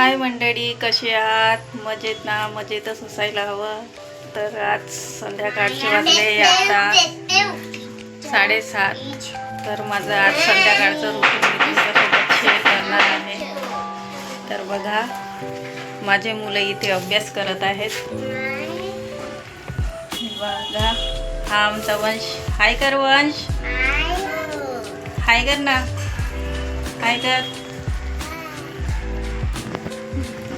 हाय मंडळी, कशी आहात? मजेत ना? मजेतच असायला हवं. तर आज संध्याकाळचे वाजले आता 7:30. तर माझं आज संध्याकाळचं रुटीन मी तुमच्यासोबत शेअर करणार आहे. तर बघा, माझे मुलं इथे अभ्यास करत आहेत. बघा, हा आमचा वंश. हाय कर वंश, हाय कर ना, हाय कर.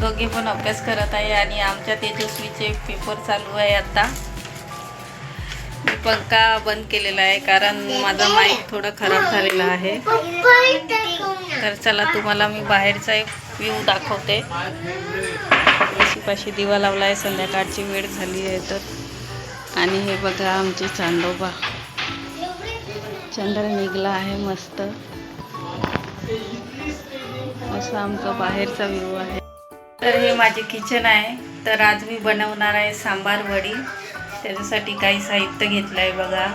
दोघे पण अभ्यास करत आहे आणि आमच्या तेजस्वीचे पेपर चालू आहे आता. मी पंखा बंद केलेला आहे कारण माझा माईक थोडं खराब झालेला आहे. तर चला तुम्हाला मी बाहेरचा एक व्ह्यू दाखवते. पाशी दिवा लावला आहे, संध्याकाळची वेळ झाली आहे तर. आणि हे बघा आमचे चांदोबा, चंद्र निघला आहे मस्त. असा आमचा बाहेरचा व्ह्यू आहे. तर हे माझे किचन आहे. तर आज मी बनवणार आहे सांबार वडी. त्याच्यासाठी काही साहित्य घेतलं आहे बघा.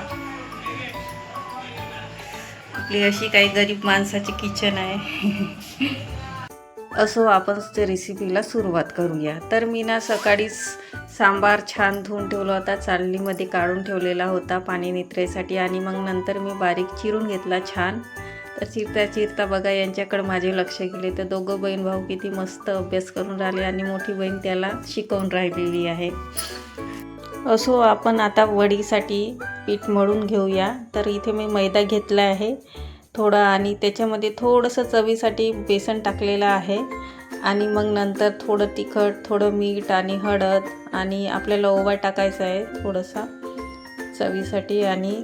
आपली अशी काही गरीब माणसाची किचन आहे. असो, आपण त्या रेसिपीला सुरुवात करूया. तर मी ना सकाळीच सांबार छान धुवून ठेवला होता, चालणीमध्ये काढून ठेवलेला होता पाणी निथरायसाठी. आणि मग नंतर मी बारीक चिरून घेतला छान. तर चिरता चिरता बघा यांच्याकडे माझे लक्ष गेले. तर दोघं बहीण भाऊ किती मस्त अभ्यास करून राहिले आणि मोठी बहीण त्याला शिकवून राहिलेली आहे. असो, आपण आता वडीसाठी पीठ मळून घेऊया. तर इथे मी मैदा घेतला आहे थोडा आणि त्याच्यामध्ये थोडंसं चवीसाठी बेसन टाकलेलं आहे. आणि मग नंतर थोडं तिखट, थोडं मीठ आणि हळद आणि आपल्याला ओवा टाकायचा आहे थोडासा चवीसाठी. आणि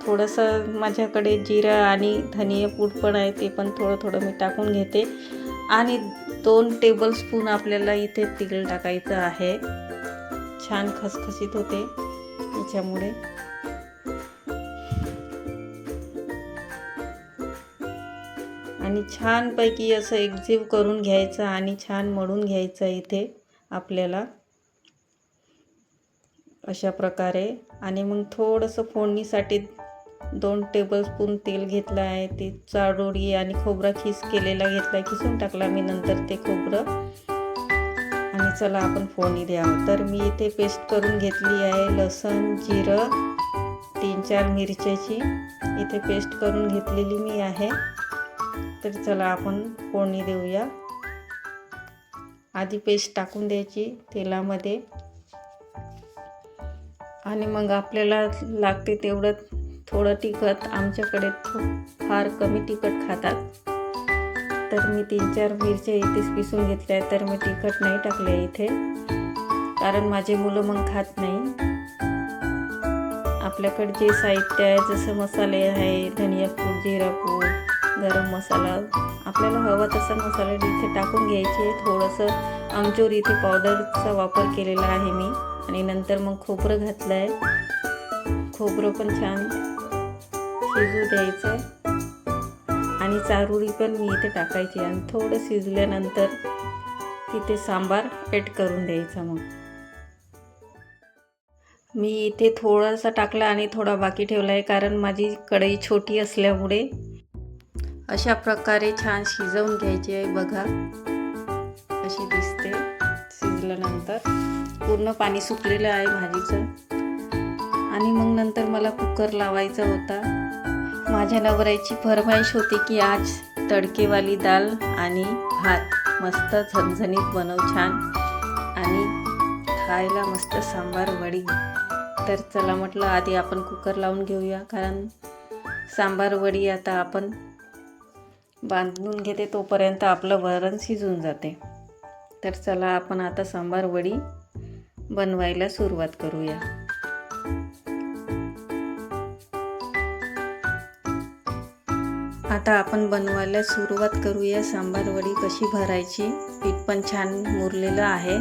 थोडंसं माझ्याकडे जिरं आणि धनिया पूड पण आहे, ते पण थोडं थोडं मी टाकून घेते. आणि 2 टेबलस्पून आपल्याला इथे तेल टाकायचं आहे. छान खसखसीत होते याच्यामुळे. आणि छानपैकी असं एकजीव करून घ्यायचं आणि छान मळून घ्यायचं इथे आपल्याला अशा प्रकारे. आणि मग थोडंसं फोडणीसाठी 2 टेबलस्पून तेल घेतलं आहे. ते चारोळी आणि खोबरा खीस केलेला घेतला आहे, खिसून टाकला मी नंतर ते खोबरं. आणि चला आपण फोडणी द्यावं. तर मी इथे पेस्ट करून घेतली आहे लसूण, जिरं, 3-4 मिरच्याची इथे पेस्ट करून घेतलेली मी आहे. तर चला आपण फोडणी देऊया. आधी पेस्ट टाकून द्यायची तेलामध्ये. आणि मग आपल्याला लागते तेवढं थोडं तिखट. आमच्याकडे फार कमी तिखट खातात. तर मी 3-4 मिरच्या इथेच पिसून घेतल्या आहेत. तर मी तिखट नाही टाकले इथे कारण माझे मुलं मग खात नाही. आपल्याकडे जे साहित्य आहे जसं मसाले आहे, धनिया पूड, जिरा पूड, गरम मसाला, आपल्याला हवा तसा मसाला इथे टाकून घ्यायचे. थोडंसं आमचूर इथे पावडरचा वापर केलेला आहे मी. आणि नंतर मग खोबरं घातलं आहे. खोबरं पण छान शिजू द्यायचं. आणि चारोळी पण मी इथे टाकायची. आणि थोडं शिजल्यानंतर तिथे सांबार ॲड करून द्यायचा. मग मी इथे थोडासा टाकला आणि थोडा बाकी ठेवला आहे कारण माझी कढई छोटी असल्यामुळे. अशा प्रकारे छान शिजवून घ्यायची आहे बघा. अशी दिसते शिजल्यानंतर. पूर्ण पाणी सुकलेलं आहे भाजीचं. आणि मग नंतर मला कुकर लावायचा होता. माझ्या नवऱ्याची फरमाईश होती की आज तडकेवाली डाळ आणि भात मस्त झणझणीत बनव छान आणि खायला मस्त सांबार वडी. तर चला म्हटलं आधी आपण कुकर लावून घेऊया कारण सांबार वडी आता आपण बांधून घेते तोपर्यंत आपलं वरण शिजून जाते. तर चला आपण आता सांबार वडी बनवायला सुरुवात करूया. आता आपण बनवायला सुरुवात करूया. सांबार वडी कशी भरायची. पीठ पण छान मुरलेलं आहे.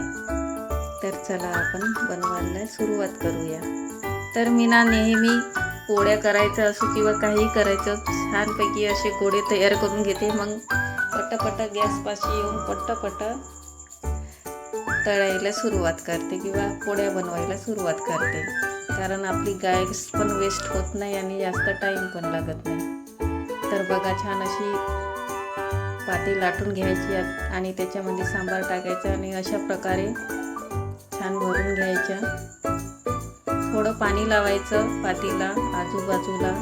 तर चला आपण बनवायला सुरुवात करूया. तर मी ना नेहमी पोळ्या करायचं असो किंवा काही करायचं छानपैकी असे गोळे तयार करून घेते. मग पटापट गॅसपाशी येऊन पटापट तळायला सुरुवात करते किंवा पोळ्या बनवायला सुरुवात करते. कारण आपली गॅस पण वेस्ट होत नाही आणि जास्त टाईम पण लागत नाही. तर बघा छान अशी पाती लाटून घ्यायची आणि त्याच्यामध्ये सांबार टाकायचा आणि अशा प्रकारे छान भरून घ्यायच्या. थोडं पाणी लावायचं पातीला आजूबाजूला,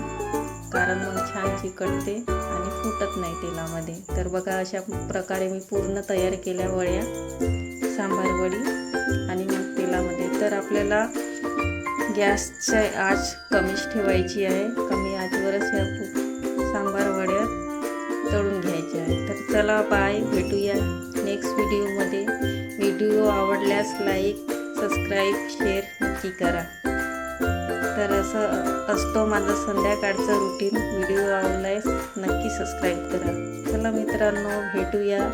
कारण मग छान चिकटते आणि फुटत नाही तेलामध्ये. तर बघा अशा प्रकारे मी पूर्ण तयार केल्या वड्या, सांबार वडी आणि मग तेलामध्ये. तर आपल्याला गॅसची आच कमीच ठेवायची आहे, कमी आचवरच ह्या सांबार वड्या तळून घ्यायच्या आहे. तर चला बाय, भेटूया नेक्स्ट व्हिडिओमध्ये. व्हिडिओ आवडल्यास लाईक, सबस्क्राईब, शेअर नक्की करा. तर असं असतो माझं संध्याकाळचं रुटीन. व्हिडिओ आवडल्यास नक्की सबस्क्राईब करा. चला मित्रांनो, भेटूया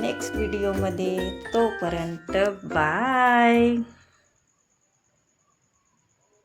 नेक्स्ट व्हिडिओमध्ये. तोपर्यंत बाय.